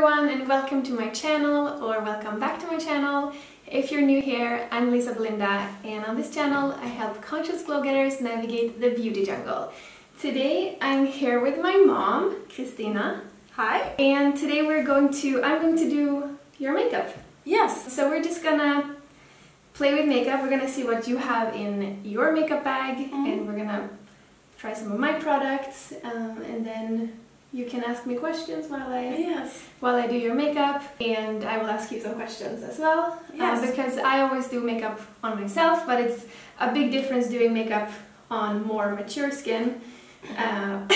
everyone and welcome to my channel, or welcome back to my channel. If you're new here, I'm Lisa Belinda, and on this channel I help conscious glow getters navigate the beauty jungle. Today I'm here with my mom, Christina. Hi. And today I'm going to do your makeup. Yes. So we're just gonna play with makeup. We're gonna see what you have in your makeup bag, and we're gonna try some of my products, and then you can ask me questions while I do your makeup, and I will ask you some questions as well. Yes. Because I always do makeup on myself, but it's a big difference doing makeup on more mature skin. I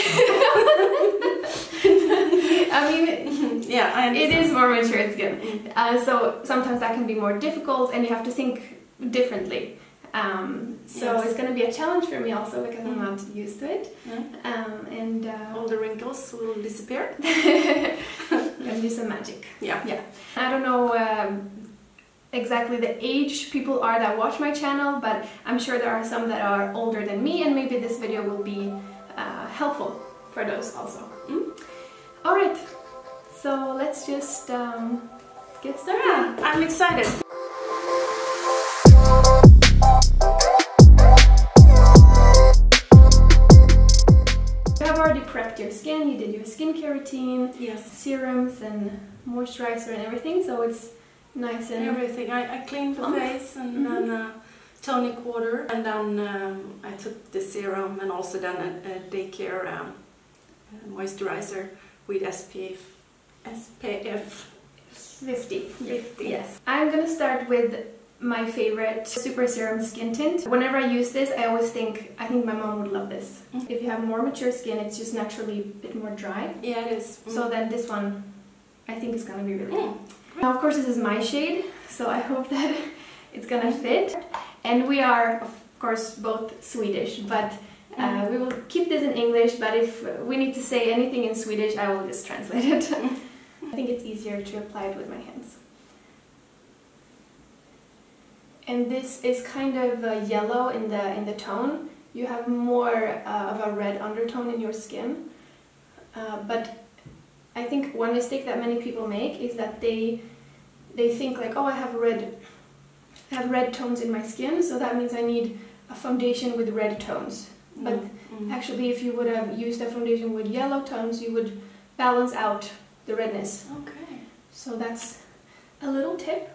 mean, yeah, it is more mature skin, so sometimes that can be more difficult, and you have to think differently. It's going to be a challenge for me also because I'm not used to it. And all the wrinkles will disappear. Gonna do some magic. Yeah. I don't know exactly the age people are that watch my channel, but I'm sure there are some that are older than me, and maybe this video will be helpful for those also. Alright, so let's just get started. Yeah, I'm excited. Prepped your skin, you did your skincare routine, serums and moisturizer and everything, so it's nice and everything. I cleaned the face and then tonic water, and then I took the serum and also done a daycare moisturizer with SPF 50. Yes. I'm gonna start with my favorite super serum skin tint. Whenever I use this, I think my mom would love this. If you have more mature skin, it's just naturally a bit more dry. Yeah, it is. So then this one, I think is gonna be really good. Now, of course, this is my shade, so I hope that it's gonna fit. And we are, of course, both Swedish, but we will keep this in English, but if we need to say anything in Swedish, I will just translate it. I think it's easier to apply it with my hands. And this is kind of yellow in the tone. You have more of a red undertone in your skin. But I think one mistake that many people make is that they think like, oh, I have red tones in my skin, so that means I need a foundation with red tones. But actually, if you would have used a foundation with yellow tones, you would balance out the redness. Okay. So that's a little tip.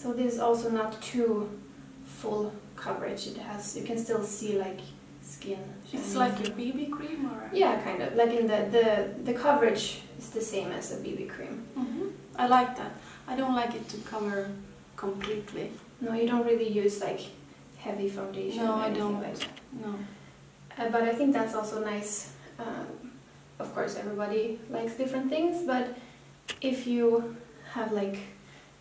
So this is also not too full coverage. It has, you can still see like skin. It's like a BB cream, or? Yeah, kind of. Like in the coverage is the same as a BB cream. I like that. I don't like it to cover completely. No, you don't really use like heavy foundation. No, I don't. Like that. No. But I think that's also nice. Of course, everybody likes different things, but if you have like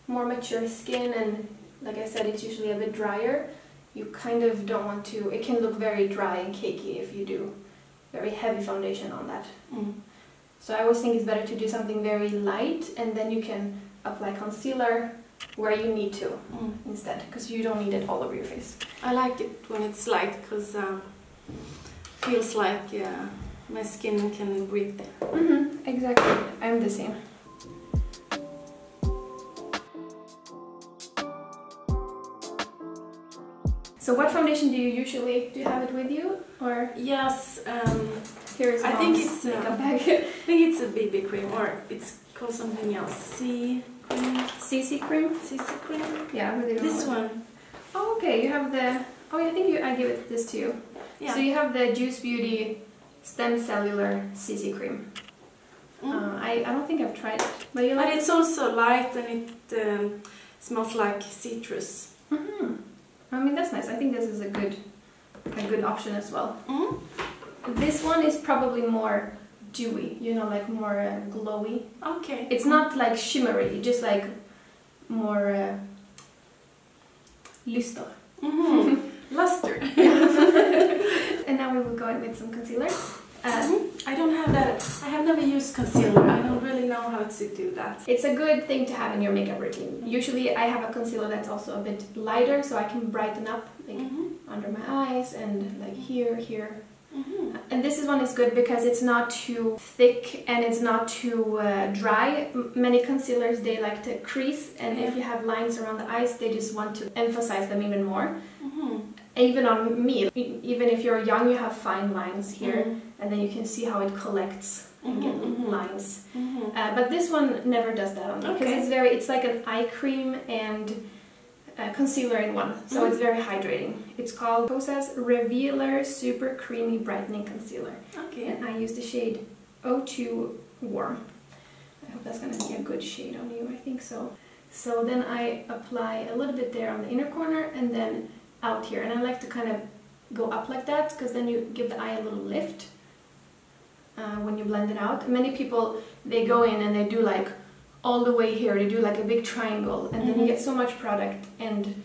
more mature skin, and like I said, it's usually a bit drier, you kind of don't want to, it can look very dry and cakey if you do very heavy foundation on that. So I always think it's better to do something very light, and then you can apply concealer where you need to instead, because you don't need it all over your face. I like it when it's light, because feels like my skin can breathe. Exactly, I'm the same. So what foundation do you have it with you, or? Yes, here's I think it's makeup bag. I think it's a BB cream, or it's called something else. CC cream? CC cream? Yeah, really. This one. Oh, okay, you have the, I think I gave this to you. Yeah. So you have the Juice Beauty Stem Cellular CC cream. I don't think I've tried it. But you like it? It's also light, and it smells like citrus. I mean, that's nice. I think this is a good option as well. This one is probably more dewy, you know, like more glowy. Okay. It's not like shimmery, just like more luster. Luster. And now we will go in with some concealer. I don't have that. I have never used concealer. I don't really know how to do that. It's a good thing to have in your makeup routine. Usually I have a concealer that's also a bit lighter, so I can brighten up like under my eyes and like here, And this one is good because it's not too thick and it's not too dry. Many concealers, they like to crease, and if you have lines around the eyes, they just want to emphasize them even more. Even on me, even if you're young, you have fine lines here, and then you can see how it collects and get lines. But this one never does that on me, because it's like an eye cream and concealer in one, so it's very hydrating. It's called KOSAS Revealer Super Creamy Brightening Concealer. And I use the shade 02 Warm. I hope that's going to be a good shade on you, I think so. So then I apply a little bit there on the inner corner and then out here. And I like to kind of go up like that, because then you give the eye a little lift when you blend it out. Many people, they go in and they do like all the way here, they do like a big triangle, and then you get so much product and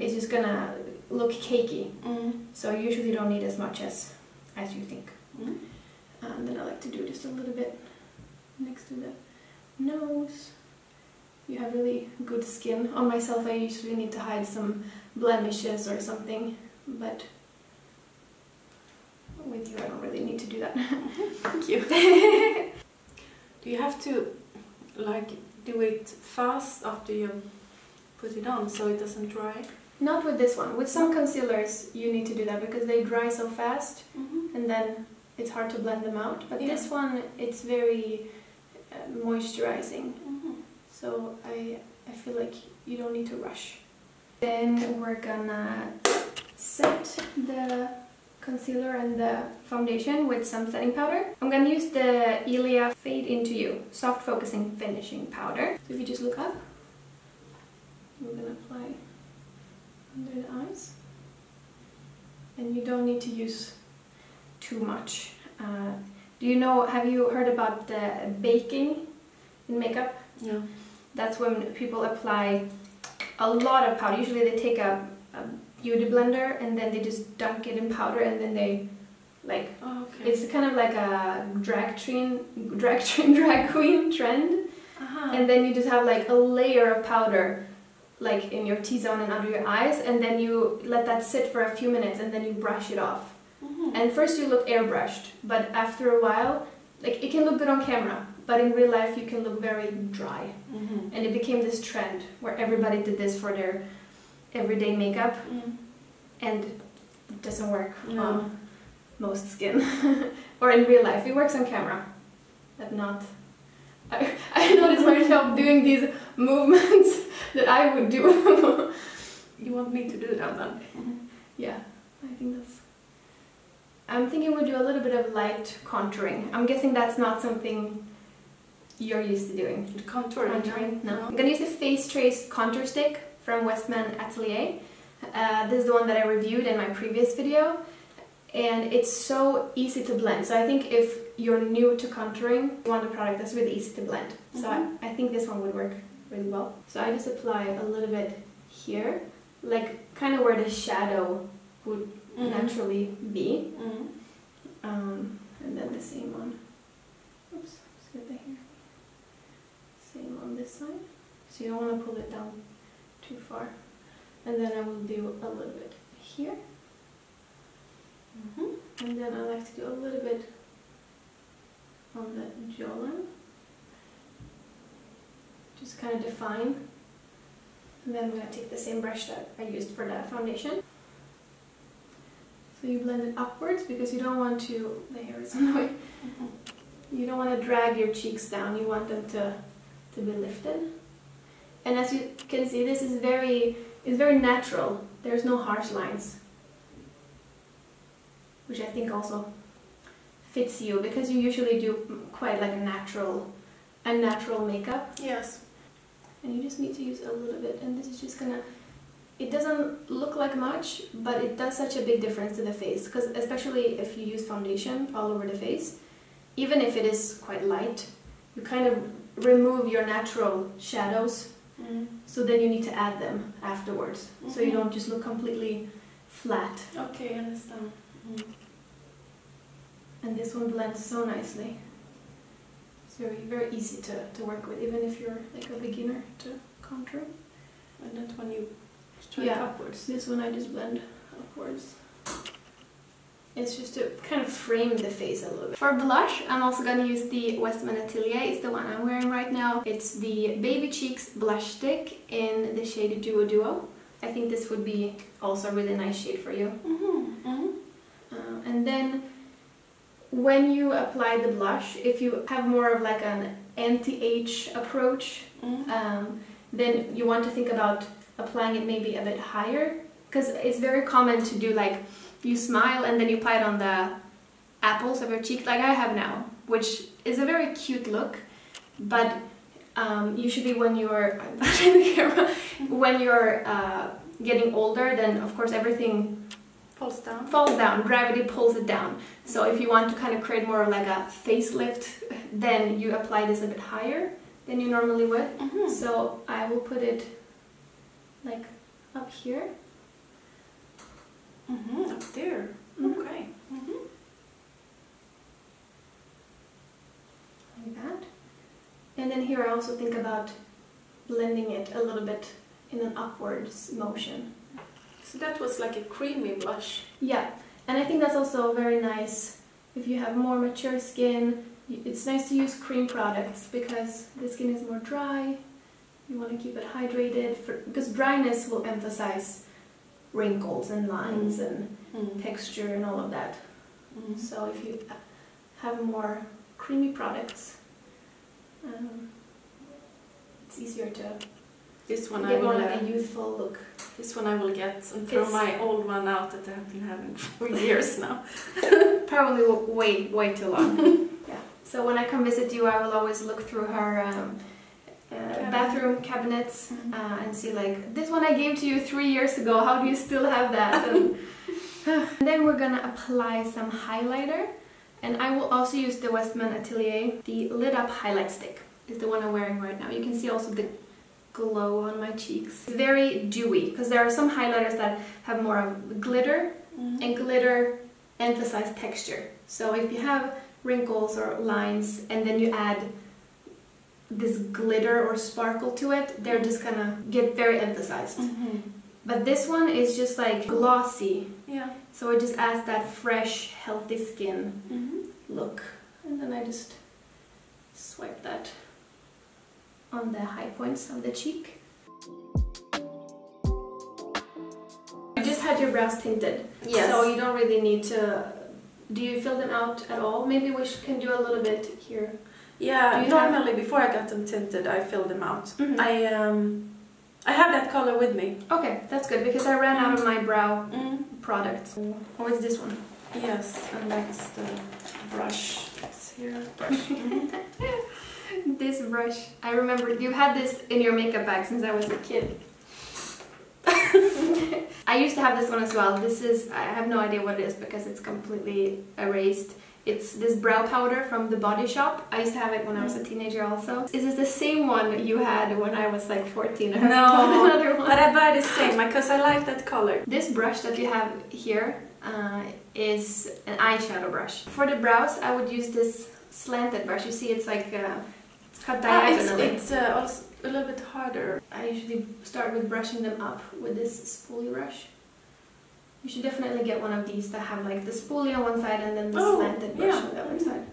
it's just gonna look cakey. So you usually don't need as much as you think. Then I like to do just a little bit next to the nose. You have really good skin. On myself, I usually need to hide some blemishes or something, but with you I don't really need to do that. Thank you. Do you have to like do it fast after you put it on so it doesn't dry? Not with this one. With some concealers you need to do that because they dry so fast and then it's hard to blend them out. But this one, it's very moisturizing. So I feel like you don't need to rush. Then we're gonna set the concealer and the foundation with some setting powder. I'm gonna use the ILIA Fade Into You Soft Focusing Finishing Powder. So if you just look up, we're gonna apply under the eyes. And you don't need to use too much. Do you know, have you heard about the baking in makeup? Yeah. That's when people apply a lot of powder. Usually they take a beauty blender and then they just dunk it in powder and then they like it's kind of like a drag queen trend. And then you just have like a layer of powder like in your T-zone and under your eyes, and then you let that sit for a few minutes and then you brush it off. And first you look airbrushed, but after a while, like it can look good on camera, but in real life you can look very dry. And it became this trend where everybody did this for their everyday makeup, and it doesn't work on most skin. Or in real life. It works on camera, but not... I noticed myself doing these movements that I would do. You want me to do that then? Yeah, I think that's... I'm thinking we'll do a little bit of light contouring. I'm guessing that's not something you're used to doing. Contouring? No. I'm gonna use the Face Trace Contour Stick from Westman Atelier. This is the one that I reviewed in my previous video. And it's so easy to blend. So I think if you're new to contouring, you want a product that's really easy to blend. So I think this one would work really well. So I just apply a little bit here, like kind of where the shadow would naturally be. And then the same on, oops, let's get the hair. Same on this side. So you don't want to pull it down too far. And then I will do a little bit here. And then I like to do a little bit on the jawline. Just kind of define. And then I'm going to take the same brush that I used for the foundation. So you blend it upwards because you don't want to, the hair is on the way, you don't want to drag your cheeks down, you want them to be lifted. And as you can see, this is very natural, there's no harsh lines. Which I think also fits you because you usually do quite like a natural makeup. Yes. And you just need to use a little bit, and this is just gonna, it doesn't look like much, but it does such a big difference to the face, because especially if you use foundation all over the face, even if it is quite light, you kind of remove your natural shadows, so then you need to add them afterwards, so you don't just look completely flat. Okay, I understand. And this one blends so nicely. It's very, very easy to work with, even if you're like a beginner to contouring. And that one you straight upwards. This one I just blend upwards. It's just to kind of frame the face a little bit. For blush, I'm also going to use the Westman Atelier. It's the one I'm wearing right now. It's the Baby Cheeks blush stick in the shade Duo Duo. I think this would be also a really nice shade for you. And then when you apply the blush, if you have more of like an anti-age approach, then you want to think about applying it maybe a bit higher, because it's very common to do like you smile and then you apply it on the apples of your cheek like I have now, which is a very cute look, but usually when you're when you're getting older, then of course everything falls down, gravity pulls it down. So if you want to kind of create more of like a facelift, then you apply this a bit higher than you normally would. So I will put it like up here. Up there. Okay. Like that. And then here I also think about blending it a little bit in an upwards motion. So that was like a creamy blush. Yeah, and I think that's also very nice if you have more mature skin. It's nice to use cream products because the skin is more dry. You want to keep it hydrated, because dryness will emphasize wrinkles and lines and texture and all of that. So if you have more creamy products, it's easier to get more like a youthful look. This one I will get and throw my old one out that I have been having for years now. Probably way too long. Yeah. So when I come visit you, I will always look through her bathroom cabinets and see like, this one I gave to you 3 years ago, how do you still have that? And then we're gonna apply some highlighter, and I will also use the Westman Atelier. The Lit Up Highlight Stick is the one I'm wearing right now. You can see also the glow on my cheeks. It's very dewy, because there are some highlighters that have more of glitter, and glitter emphasize texture. So if you have wrinkles or lines and then you add this glitter or sparkle to it, they're just gonna get very emphasized. But this one is just like glossy, so it just adds that fresh, healthy skin look. And then I just swipe that on the high points of the cheek. You just had your brows tinted, so you don't really need to. Do you fill them out at all? Maybe we can do a little bit here. Yeah, normally before I got them tinted, I filled them out. I have that color with me. Okay, that's good, because I ran out of my brow products. Oh, it's this one. Yes, and that's the brush. It's here. Brush. This brush, I remember you had this in your makeup bag since I was a kid. I used to have this one as well. This is, I have no idea what it is because it's completely erased. It's this brow powder from the Body Shop. I used to have it when I was a teenager also. Is this the same one you had when I was like 14? No, another one. But I buy the same because I like that color. This brush that you have here is an eyeshadow brush. For the brows, I would use this slanted brush. You see, it's like it's cut diagonally. It's also a little bit harder. I usually start with brushing them up with this spoolie brush. You should definitely get one of these that have like the spoolie on one side and then the slanted brush on the other side.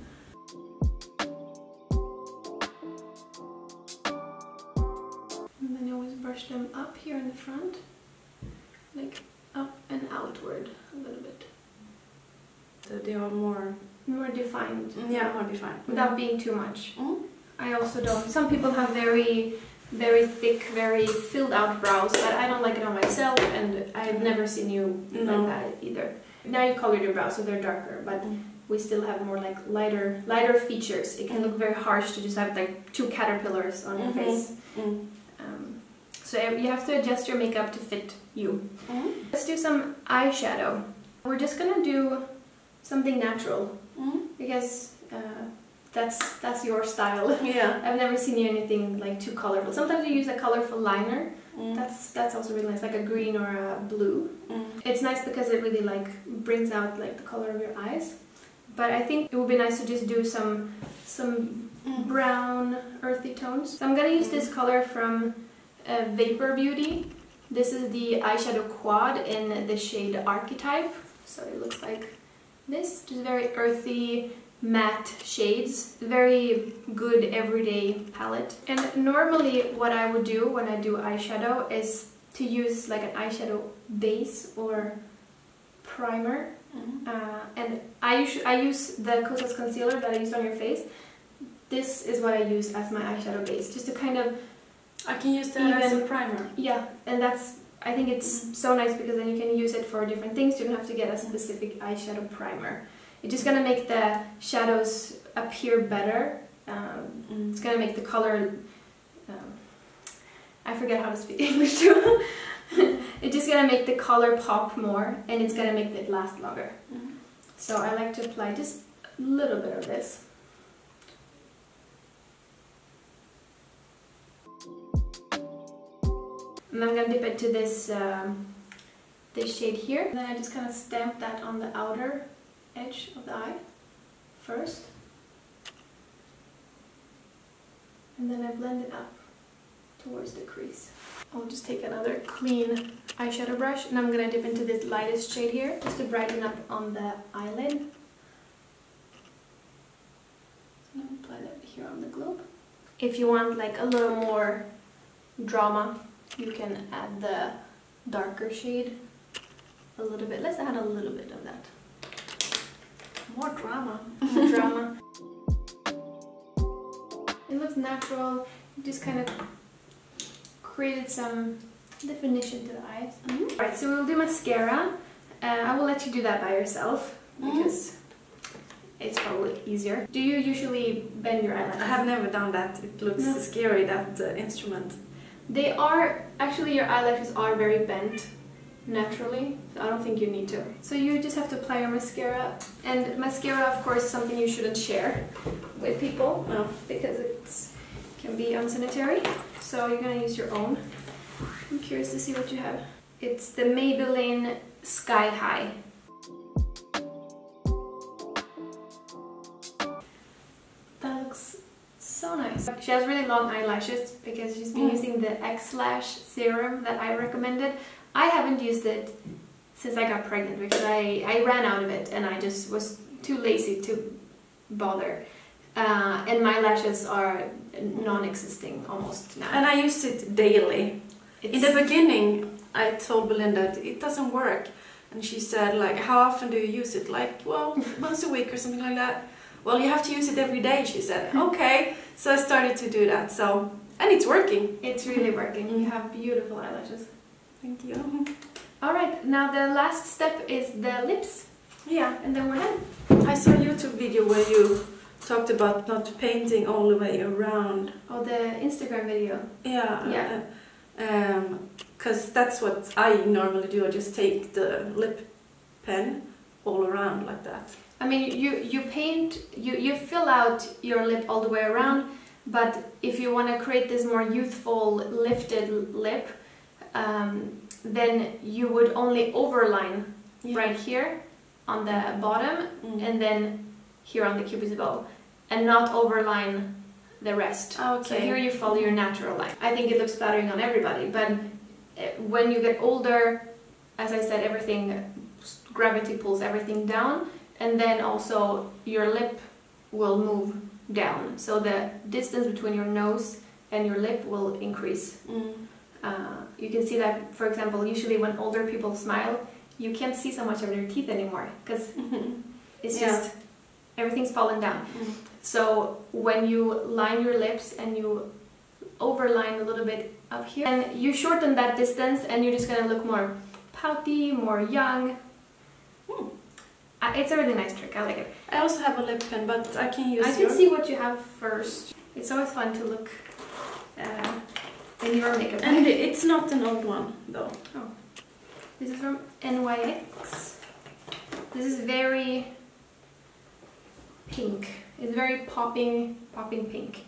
And then you always brush them up here in the front, like up and outward a little bit. So they are more defined. Yeah, more defined. Without being too much. I also don't. Some people have very thick, very filled out brows, but I don't like it on myself, and I've never seen you like that either. Now you colored your brows so they're darker, but we still have more like lighter features. It can look very harsh to just have like 2 caterpillars on your face. So you have to adjust your makeup to fit you. Let's do some eyeshadow. We're just gonna do something natural because that's your style. Yeah. I've never seen you anything like too colorful. Sometimes you use a colorful liner. That's also really nice, like a green or a blue. It's nice because it really like brings out like the color of your eyes. But I think it would be nice to just do some brown earthy tones. So I'm gonna use this color from Vapour Beauty. This is the eyeshadow quad in the shade Archetype. So it looks like this. Just very earthy, matte shades. Very good everyday palette. And normally what I would do when I do eyeshadow is to use like an eyeshadow base or primer. And I use the KOSAS concealer that I used on your face. This is what I use as my eyeshadow base, just to kind of... I can use that as a primer. Yeah, and I think it's so nice because then you can use it for different things. You don't have to get a specific eyeshadow primer. It's just gonna make the shadows appear better. It's gonna make the color... I forget how to speak English too. It's just gonna make the color pop more, and it's gonna make it last longer. So I like to apply just a little bit of this. And I'm gonna dip into this this shade here. And then I just kind of stamp that on the outer edge of the eye first. And then I blend it up towards the crease. I'll just take another clean eyeshadow brush and I'm gonna dip into this lightest shade here just to brighten up on the eyelid. And I'll apply that here on the globe. If you want like a little more drama, you can add the darker shade a little bit. Let's add a little bit of that. More drama. More drama. It looks natural. You just kind of created some definition to the eyes. Alright, so we'll do mascara. I will let you do that by yourself because it's probably easier. Do you usually bend your eyelashes? I have never done that. It looks scary, that instrument. They are, actually your eyelashes are very bent naturally, so I don't think you need to. So you just have to apply your mascara, and mascara of course is something you shouldn't share with people because it can be unsanitary, so you're gonna use your own. I'm curious to see what you have. It's the Maybelline Sky High. That looks so nice. She has really long eyelashes because she's been using the X-Lash serum that I recommended. I haven't used it since I got pregnant because I ran out of it and I just was too lazy to bother. And my lashes are non-existing almost now. And I use it daily. In the beginning I told Belinda it doesn't work. And she said like, how often do you use it? Like, well, once a week or something like that. Well, you have to use it every day, she said. Okay, so I started to do that. So, and it's working. It's really working. You have beautiful eyelashes. Thank you. Alright, now the last step is the lips. Yeah. And then we're done. I saw a YouTube video where you talked about not painting all the way around. Oh, the Instagram video. Yeah. Because that's what I normally do. I just take the lip pen all around like that. I mean, you paint, you fill out your lip all the way around, but if you want to create this more youthful, lifted lip, then you would only overline right here on the bottom and then here on the cupid's bow, and not overline the rest. Okay. So here you follow your natural line. I think it looks flattering on everybody, but when you get older, as I said, gravity pulls everything down. And then also your lip will move down, so the distance between your nose and your lip will increase. You can see that, for example, usually when older people smile, you can't see so much of their teeth anymore because it's just everything's fallen down. So when you line your lips and you overline a little bit up here, and you shorten that distance, and you're just gonna look more pouty, more young. It's a really nice trick, I like it. I also have a lip pen, but I can use I can see what you have first. It's always fun to look in your makeup. And it's not an old one, though. Oh. This is from NYX. This is very pink. It's very popping pink.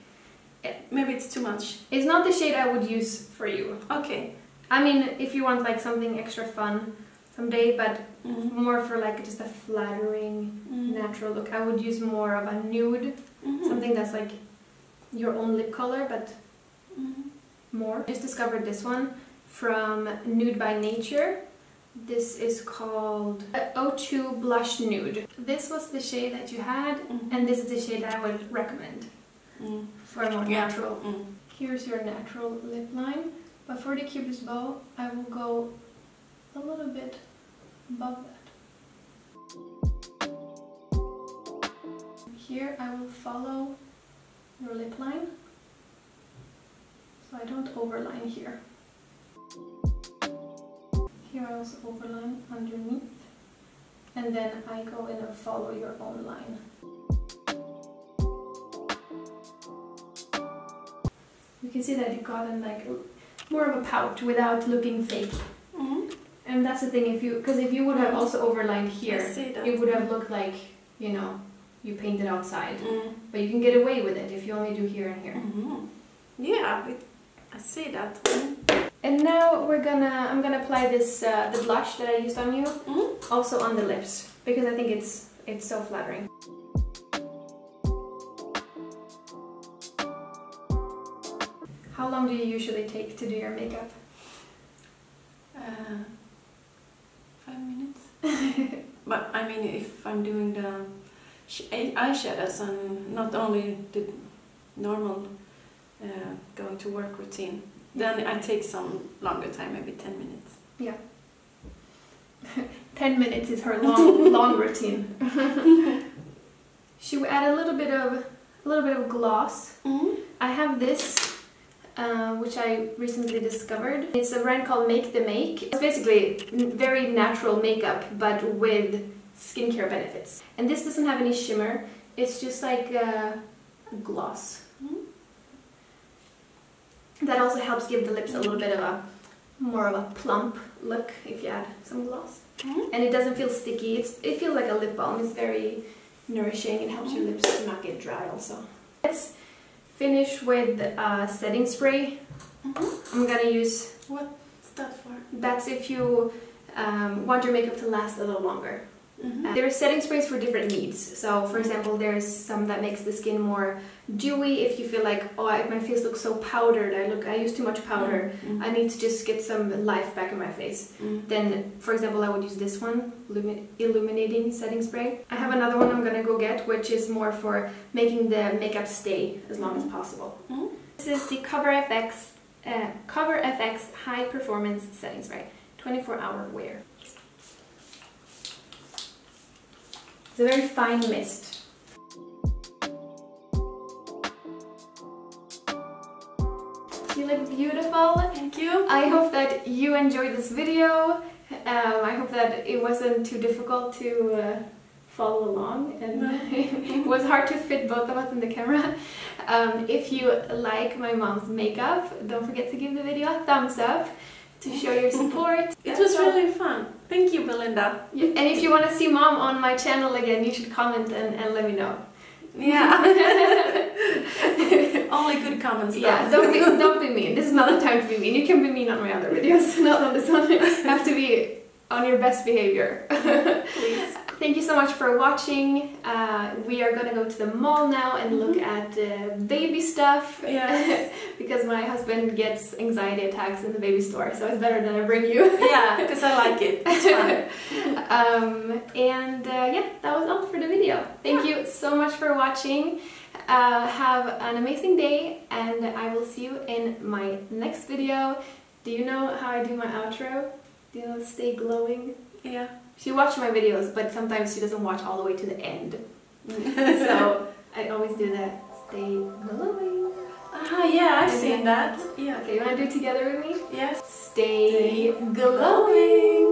Maybe it's too much. It's not the shade I would use for you. Okay. I mean, if you want like something extra fun someday, but more for like just a flattering, natural look, I would use more of a nude, something that's like your own lip color, but more. I just discovered this one from Nude by Nature. This is called O2 Blush Nude. This was the shade that you had, and this is the shade that I would recommend for a more natural. Here's your natural lip line, but for the Cupid's bow, I will go a little bit above that. Here I will follow your lip line, so I don't overline here. Here I also overline underneath, and then I go in and follow your own line. You can see that you got in like more of a pout without looking fake. And that's the thing, because if you would have also overlined here, it would have looked like, you know, you painted outside. But you can get away with it if you only do here and here. Yeah, I see that. And now I'm gonna apply this the blush that I used on you, also on the lips, because I think it's so flattering. How long do you usually take to do your makeup? 5 minutes. But I mean, if I'm doing the eyeshadows and not only the normal going to work routine, then I take some longer time, maybe 10 minutes. Yeah. 10 minutes is her long routine. Should we add a little bit of gloss? I have this, which I recently discovered. It's a brand called MAKETHEMAKE. It's basically very natural makeup, but with skincare benefits. And this doesn't have any shimmer. It's just like a gloss. That also helps give the lips a little bit of more of a plump look if you add some gloss. And it doesn't feel sticky. It feels like a lip balm. It's very nourishing. It helps your lips to not get dry also. Let's finish with setting spray. I'm gonna use... What's that for? That's if you want your makeup to last a little longer. There are setting sprays for different needs. So for example, there's some that makes the skin more dewy. If you feel like, oh, my face looks so powdered, I use too much powder, I need to just get some life back in my face. Then, for example, I would use this one, Illuminating setting spray. I have another one I'm gonna go get, which is more for making the makeup stay as long as possible. This is the Cover FX High Performance Setting Spray, 24-hour wear. It's a very fine mist. You look beautiful. Thank you. I hope that you enjoyed this video. I hope that it wasn't too difficult to follow along, and it was hard to fit both of us in the camera. If you like my mom's makeup, don't forget to give the video a thumbs up to show your support. It was really fun. Thank you, Belinda. Yeah, and if you want to see Mom on my channel again, you should comment and let me know. Yeah. Only good comments though. Yeah, don't be mean. This is not the time to be mean. You can be mean on my other videos, not on this one. You have to be on your best behavior. Please. Thank you so much for watching. We are gonna go to the mall now and look at baby stuff. Yes. Because my husband gets anxiety attacks in the baby store, so it's better that I bring you. Yeah, because I like it. It's fun. Yeah, that was all for the video. Thank you so much for watching. Have an amazing day, and I will see you in my next video. Do you know how I do my outro? Do you know, stay glowing? Yeah. She watches my videos, but sometimes she doesn't watch all the way to the end. So I always do that. Stay glowing. Ah, yeah, I've seen that. Yeah. Okay, you want to do it together with me? Yes. Stay glowing.